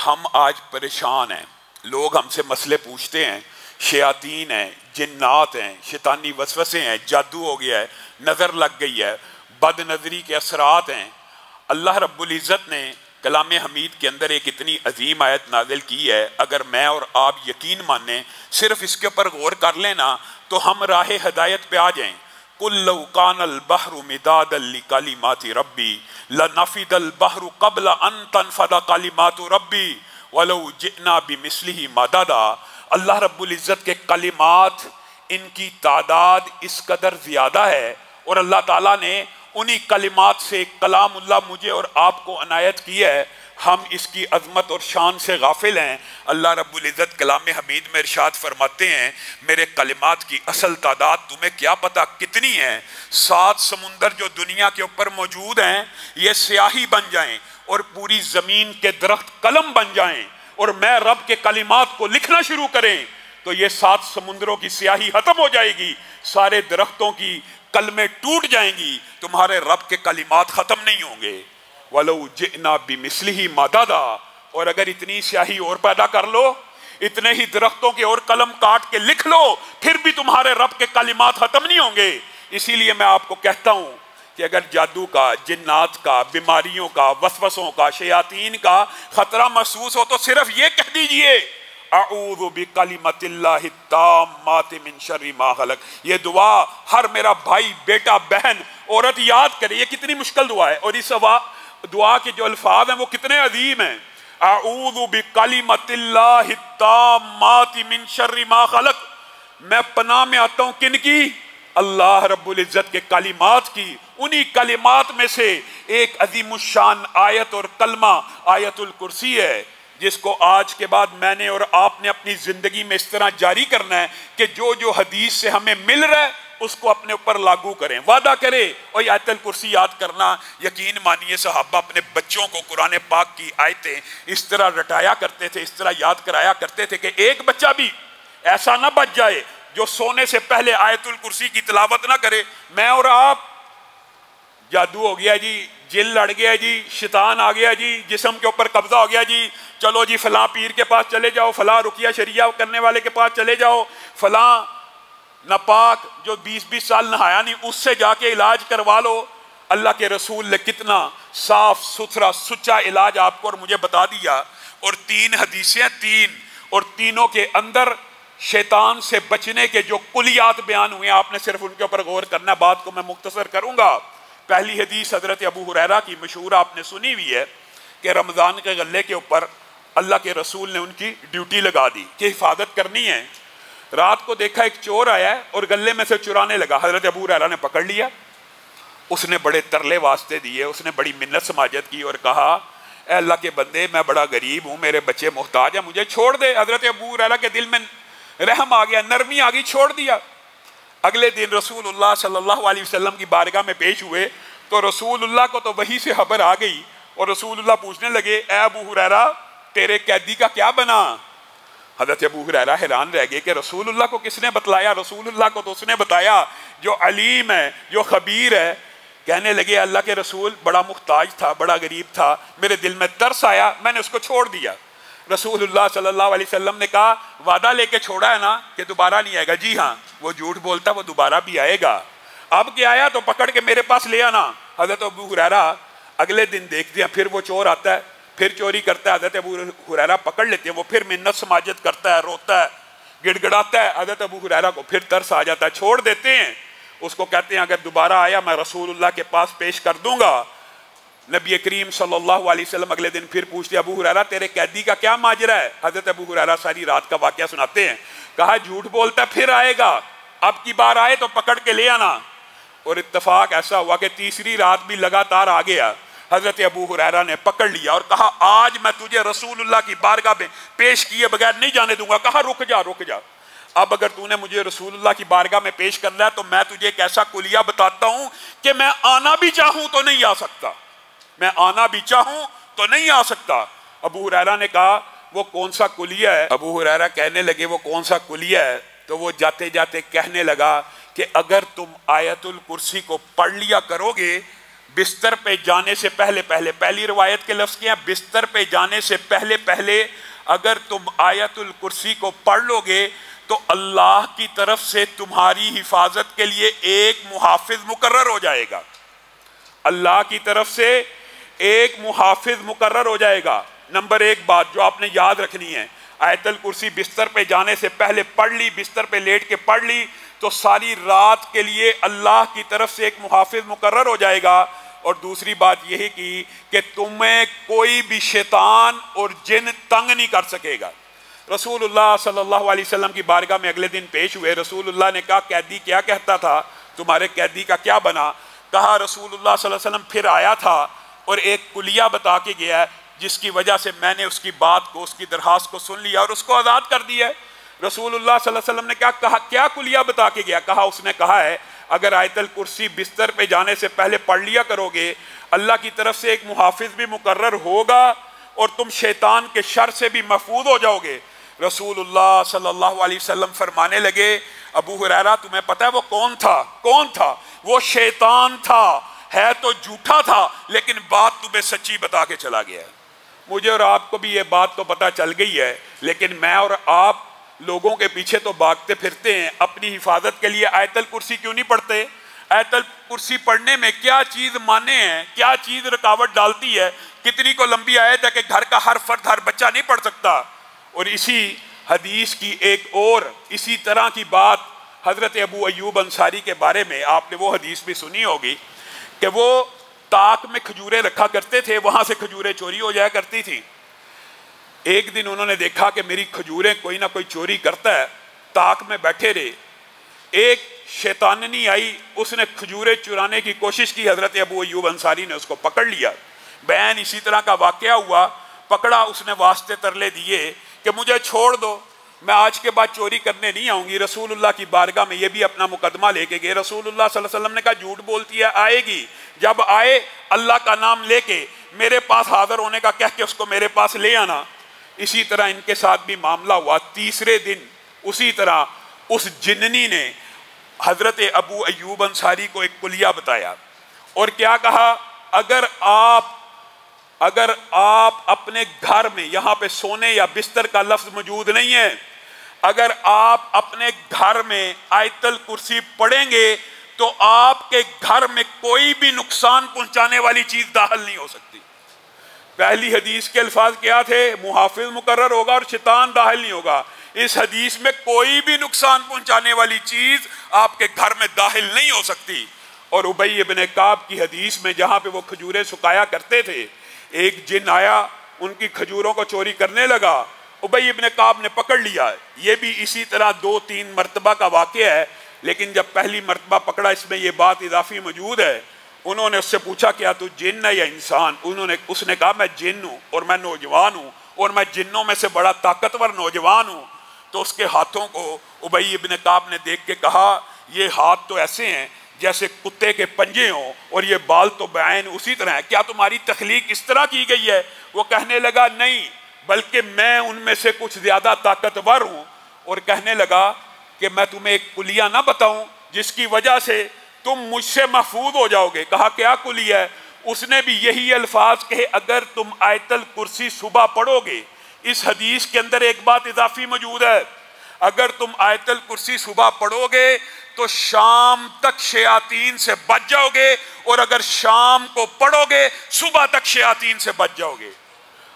ہم آج پریشان ہیں، لوگ ہم سے مسئلے پوچھتے ہیں، شیاطین ہیں، جنات ہیں، شیطانی وسوسے ہیں، جادو ہو گیا ہے، نظر لگ گئی ہے، بد نظری کے اثرات ہیں۔ اللہ رب العزت نے کلام حمید کے اندر ایک اتنی عظیم آیت نازل کی ہے، اگر میں اور آپ یقین مانیں، صرف اس کے اوپر غور کر لینا تو ہم راہ ہدایت پہ آ جائیں۔ قُلْ لَوْ كَانَ الْبَحْرُ مِدَادًا لِكَلِمَاتِ رَبِّي لَنَفِدَ الْبَحْرُ قَبْلَ أَن تَنفَدَ كَلِمَاتُ رَبِّي وَلَوْ جِئْنَا بِمِثْلِهِ مَدَدًا۔ اللہ رب العزت کے کلمات، ان کی تعداد اس قدر زیادہ ہے، اور اللہ تعالیٰ نے انہی کلمات سے کلام اللہ مجھے اور آپ کو عنایت کی ہے، ہم اس کی عظمت اور شان سے غافل ہیں۔ اللہ رب العزت کلام حمید میں ارشاد فرماتے ہیں، میرے کلمات کی اصل تعداد تمہیں کیا پتا کتنی ہے؟ 7 سمندر جو دنیا کے اوپر موجود ہیں یہ سیاہی بن جائیں اور پوری زمین کے درخت قلم بن جائیں اور میں رب کے کلمات کو لکھنا شروع کریں تو یہ 7 سمندروں کی سیاہی ختم ہو جائے گی، سارے درختوں کی کلمیں ٹوٹ جائیں گی، تمہارے رب کے کلمات ختم نہیں ہوں گے۔ وَلَوْ جِئْنَا بِمِثْلِهِ مَدَدًا، اور اگر اتنی سیاہی اور پیدا کر لو، اتنے ہی درختوں کے اور قلم کاٹ کے لکھ لو، پھر بھی تمہارے رب کے کلمات ختم نہیں ہوں گے۔ اسی لیے میں آپ کو کہتا ہوں کہ اگر جادو کا، جنات کا، بیماریوں کا، وسوسوں کا، شیاطین کا خطرہ محسوس ہو تو صرف یہ کہہ دیجئے اعوذ بکلمۃ اللہ التامات من شر ما خلق۔ یہ دعا ہر میرا بھائی، بیٹا، بہن، عورت یاد کرے، یہ کتنی مشکل دعا ہے، اور اس دعا کے جو الفاظ ہیں وہ کتنے عظیم ہیں۔ اعوذ بکلمۃ اللہ التامات من شر ما خلق، میں پناہ میں آتا ہوں کن کی؟ اللہ رب العزت کے کلمات کی۔ انہی کلمات میں سے ایک عظیم الشان آیت اور کلمہ آیت الکرسی ہے، جس کو آج کے بعد میں نے اور آپ نے اپنی زندگی میں اس طرح جاری کرنا ہے کہ جو حدیث سے ہمیں مل رہا ہے اس کو اپنے اوپر لاگو کریں، وعدہ کرے۔ اور آیت الکرسی یاد کرنا، یقین مانیے صحابہ اپنے بچوں کو قرآن پاک کی آیتیں اس طرح رٹایا کرتے تھے، اس طرح یاد کرایا کرتے تھے کہ ایک بچہ بھی ایسا نہ بچ جائے جو سونے سے پہلے آیت الکرسی کی تلاوت نہ کرے۔ میں اور آپ جادو ہو گیا جی، جن لڑ گیا جی، شیطان آ گیا جی، جسم کے اوپر قبضہ ہو گیا جی، چلو جی فلاں پیر کے پاس چلے جاؤ، فلاں رقیہ شریعہ کرنے والے کے پاس چلے جاؤ، فلاں ناپاک جو 20 سال نہایا نہیں اس سے جا کے علاج کروا لو۔ اللہ کے رسول نے کتنا صاف ستھرا سچا علاج آپ کو اور مجھے بتا دیا، اور 3 حدیثیں، 3 اور تینوں کے اندر شیطان سے بچنے کے جو کلیات بیان ہوئے آپ نے صرف ان کے اوپر غور کرنا۔ بات کو میں مختصر کروں گا۔ پہلی حدیث حضرت ابو ہریرہ کی مشہور آپ نے سنی ہوئی ہے کہ رمضان کے غلے کے اوپر اللہ کے رسول نے ان کی ڈیوٹی لگا دی کہ حفاظت کرنی ہے۔ رات کو دیکھا ایک چور آیا ہے اور غلے میں سے چرانے لگا، حضرت ابو ہریرہ نے پکڑ لیا، اس نے بڑے ترلے واسطے دیے، اس نے بڑی منت سماجت کی اور کہا اے اللہ کے بندے میں بڑا غریب ہوں، میرے بچے محتاج ہیں، مجھے چھوڑ دے۔ حضرت ابو ہریرہ کے دل میں رحم آ گیا، نرمی آ گئی، چھوڑ دیا۔ اگلے دن رسول اللہ صلی اللہ علیہ وسلم کی بارگاہ میں پیش ہوئے تو رسول اللہ کو تو وحی سے خبر آ گئی، اور رسول اللہ پوچھنے لگے اے ابو ہریرہ تیرے قیدی کا کیا بنا؟ حضرت ابو ہریرہ حیران رہ گئے کہ رسول اللہ کو کس نے بتلایا؟ رسول اللہ کو تو اس نے بتایا جو علیم ہے، جو خبیر ہے۔ کہنے لگے اللہ کے رسول بڑا محتاج تھا، بڑا غریب تھا، میرے دل میں ترس آیا، میں نے اس کو چھوڑ دیا۔ رسول اللہ صلی اللہ علیہ وسلم نے کہا وعدہ لے کے چھوڑا ہے نا کہ دوبارہ نہیں آئے گا؟ جی ہاں، وہ جھوٹ بولتا وہ دوبارہ بھی آئے گا، اب کیا آیا تو پکڑ کے میرے پاس لے آنا۔ حضرت ابو ہریرہ اگلے دن دیکھ دیا، پھر وہ چور آتا ہے، پھر چوری کرتا ہے، حضرت ابو ہریرہ پکڑ لیتے ہیں، وہ پھر منت سماجت کرتا ہے، روتا ہے، گڑ گڑاتا ہے، حضرت ابو ہریرہ کو پھر ترس آ جاتا ہے، چھوڑ دیتے ہیں، اس کو کہتے ہیں اگر دوبارہ آیا میں رسول اللہ کے پاس پیش کر دوں گا۔ نبی کریم صلی اللہ علیہ وسلم اگلے دن پھر پوچھتے ابو ہریرہ تیرے قیدی کا کیا ماجرا ہے؟ حضرت ابو ہریرہ ساری رات کا واقعہ سناتے ہیں، کہا جھوٹ بولتا ہے پھر آئے گا، اب کی بار آئے تو پکڑ کے لے آنا۔ اور اتفاق ایسا ہوا کہ تیسری رات بھی لگاتار آ گیا، حضرت ابو ہریرہ نے پکڑ لیا اور کہا آج میں تجھے رسول اللہ کی بارگاہ میں پیش کیے بغیر نہیں جانے دوں گا۔ کہا رک جا رک جا، اب اگر تو نے مجھے رسول اللہ کی بارگاہ میں پیش کرنا ہے تو میں تجھے ایک ایسا کلیہ بتاتا ہوں کہ میں آنا بھی چاہوں تو نہیں آ سکتا، میں آنا بھی چاہوں تو نہیں آ سکتا۔ ابو ہریرہ نے کہا وہ کون سا کلیہ ہے؟ ابو ہریرہ کہنے لگے وہ کون سا کلیہ ہے؟ تو وہ جاتے جاتے کہنے لگا کہ اگر تم آیت الکرسی کو پڑھ لیا کرو گے بستر پہ جانے سے پہلے پہلے، پہلی روایت کے لفظ کیا؟ بستر پہ جانے سے پہلے پہلے اگر تم آیت الکرسی کو پڑھ لو گے تو اللہ کی طرف سے تمہاری حفاظت کے لیے ایک محافظ مقرر ہو جائے گا، اللہ کی طرف سے ایک محافظ مقرر ہو جائے گا۔ نمبر ایک بات جو آپ نے یاد رکھنی ہے، آیت الکرسی بستر پہ جانے سے پہلے پڑھ لی، بستر پہ لیٹ کے پڑھ لی تو ساری رات کے لیے اللہ کی طرف سے ایک محافظ مقرر ہو جائے گا۔ اور دوسری بات یہی کی کہ تمہیں کوئی بھی شیطان اور جن تنگ نہیں کر سکے گا۔ رسول اللہ صلی اللہ علیہ وسلم کی بارگاہ میں اگلے دن پیش ہوئے، رسول اللہ نے کہا قیدی کیا کہتا تھا، تمہارے قیدی کا کیا بنا؟ کہا رسول اللہ صلی اللہ علیہ وسلم پھر آیا تھا اور ایک کلیہ بتا کے گیا ہے جس کی وجہ سے میں نے اس کی بات کو، اس کی درخواست کو سن لیا اور اس کو آزاد کر دیا ہے۔ رسول اللہ صلی اللہ علیہ وسلم نے کہا کیا کلیہ بتا کے گیا؟ کہا اس نے کہا ہے اگر آیت الکرسی بستر پہ جانے سے پہلے پڑھ لیا کرو گے اللہ کی طرف سے ایک محافظ بھی مقرر ہوگا اور تم شیطان کے شر سے بھی محفوظ ہو جاؤ گے۔ رسول اللہ صلی اللہ علیہ وسلم فرمانے لگے ابو ہریرہ تمہیں پتہ ہے وہ کون تھا؟ کون تھا؟ وہ شیطان تھا، ہے تو جھوٹا تھا لیکن بات تمہیں سچی بتا کے چلا گیا ہے۔ مجھے اور آپ کو بھی یہ بات تو پتہ چل گئی ہے، لیکن میں اور آپ لوگوں کے پیچھے تو بھاگتے پھرتے ہیں، اپنی حفاظت کے لیے آیت الکرسی کیوں نہیں پڑھتے؟ آیت الکرسی پڑھنے میں کیا چیز مانے ہیں، کیا چیز رکاوٹ ڈالتی ہے؟ کتنی کو لمبی آیت ہے کہ گھر کا ہر فرد، ہر بچہ نہیں پڑھ سکتا۔ اور اسی حدیث کی ایک اور اسی طرح کی بات حضرت ابو ایوب انصاری کے بارے میں آپ نے وہ حدیث بھی سنی ہوگی کہ وہ تاک میں کھجوریں رکھا کرتے تھے، وہاں سے کھجوریں چوری ہو جایا کرتی تھی۔ ایک دن انہوں نے دیکھا کہ میری کھجوریں کوئی نہ کوئی چوری کرتا ہے، تاک میں بیٹھے رہے۔ ایک شیطاننی آئی، اس نے کھجوریں چرانے کی کوشش کی، حضرت ابو ایوب انصاری نے اس کو پکڑ لیا۔ بہن اسی طرح کا واقعہ ہوا، پکڑا، اس نے واسطے ترلے دیے کہ مجھے چھوڑ دو، میں آج کے بعد چوری کرنے نہیں آؤں گی۔ رسول اللہ کی بارگاہ میں یہ بھی اپنا مقدمہ لے کے گئے۔ رسول اللہ صلی اللہ علیہ وسلم نے کہا جھوٹ بولتی ہے، آئے گی، جب آئے اللہ کا نام لے کے میرے پاس حاضر ہونے کا کہہ کے اس کو میرے پاس لے آنا۔ اسی طرح ان کے ساتھ بھی معاملہ ہوا۔ تیسرے دن اسی طرح اس جننی نے حضرت ابو ایوب انصاری کو ایک کلیہ بتایا اور کیا کہا، اگر آپ اپنے گھر میں، یہاں پہ سونے یا بستر کا لفظ موجود نہیں ہے، اگر آپ اپنے گھر میں آیت الکرسی پڑھیں گے تو آپ کے گھر میں کوئی بھی نقصان پہنچانے والی چیز داخل نہیں ہو سکتی۔ پہلی حدیث کے الفاظ کیا تھے؟ محافظ مقرر ہوگا اور شیطان داخل نہیں ہوگا۔ اس حدیث میں کوئی بھی نقصان پہنچانے والی چیز آپ کے گھر میں داخل نہیں ہو سکتی۔ اور ابی ابن کعب کی حدیث میں جہاں پہ وہ کھجوریں سکایا کرتے تھے، ایک جن آیا ان کی کھجوروں کو چوری کرنے لگا، ابی ابن کعب نے پکڑ لیا۔ یہ بھی اسی طرح 2-3 مرتبہ کا واقعہ ہے، لیکن جب پہلی مرتبہ پکڑا اس میں یہ بات اضافی موجود ہے۔ انہوں نے اس سے پوچھا کیا تو جن ہے یا انسان؟ اس نے کہا میں جن ہوں اور میں نوجوان ہوں اور میں جنوں میں سے بڑا طاقتور نوجوان ہوں۔ تو اس کے ہاتھوں کو ابی ابن کعب نے دیکھ کے کہا یہ ہاتھ تو ایسے ہیں جیسے کتے کے پنجے ہوں اور یہ بال تو بعین اسی طرح ہے، کیا تمہاری تخلیق اس طرح کی گئی ہے؟ وہ کہنے لگا نہیں، بلکہ میں ان میں سے کچھ زیادہ طاقتور ہوں۔ اور کہنے لگا کہ میں تمہیں ایک کلیہ نہ بتاؤں جس کی وجہ سے تم مجھ سے محفوظ ہو جاؤ گے؟ کہا کیا کلیہ ہے؟ اس نے بھی یہی الفاظ کہے اگر تم آیت الکرسی صبح پڑھو گے۔ اس حدیث کے اندر ایک بات اضافی موجود ہے، اگر تم آیت الکرسی صبح پڑھو گے تو شام تک شیاطین سے بچ جاؤ گے، اور اگر شام کو پڑھو گے صبح تک شیاطین سے بچ جاؤ گے۔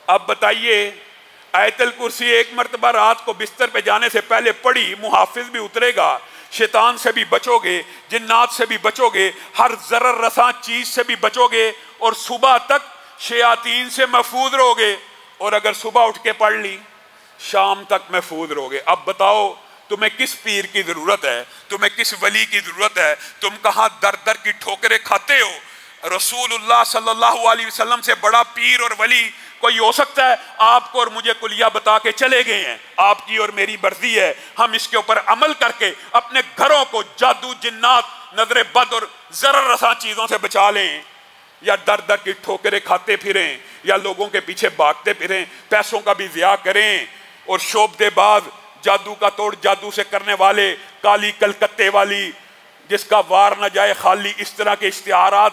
اب بتائیے آیت الکرسی ایک مرتبہ رات کو بستر پہ جانے سے پہلے پڑھی، محافظ بھی اترے گا، شیطان سے بھی بچو گے، جنات سے بھی بچو گے، ہر ضرر رساں چیز سے بھی بچو گے، اور صبح تک شیاطین سے محفوظ رہو گے۔ اور اگر صبح اٹھ کے پڑھ لی شام تک محفوظ رہو گے۔ اب بتاؤ تمہیں کس پیر کی ضرورت ہے، تمہیں کس ولی کی ضرورت ہے؟ تم کہاں در در کی ٹھوکریں کھاتے ہو؟ رسول اللہ صلی اللہ علیہ وسلم سے بڑا پیر اور ولی کوئی ہو سکتا ہے؟ آپ کو اور مجھے کلیہ بتا کے چلے گئے ہیں، آپ کی اور میری مرضی ہے ہم اس کے اوپر عمل کر کے اپنے گھروں کو جادو، جنات، نظر بد اور ضرر رساں چیزوں سے بچا لیں، یا در در کی ٹھوکریں کھاتے پھریں، یا لوگوں کے پیچھے بھاگتے پھریں، پیسوں کا بھی ضیاع کریں، اور شعبدے باز، جادو کا توڑ جادو سے کرنے والے، کالی کلکتے والی جس کا وار نہ جائے خالی، اس طرح کے اشتہارات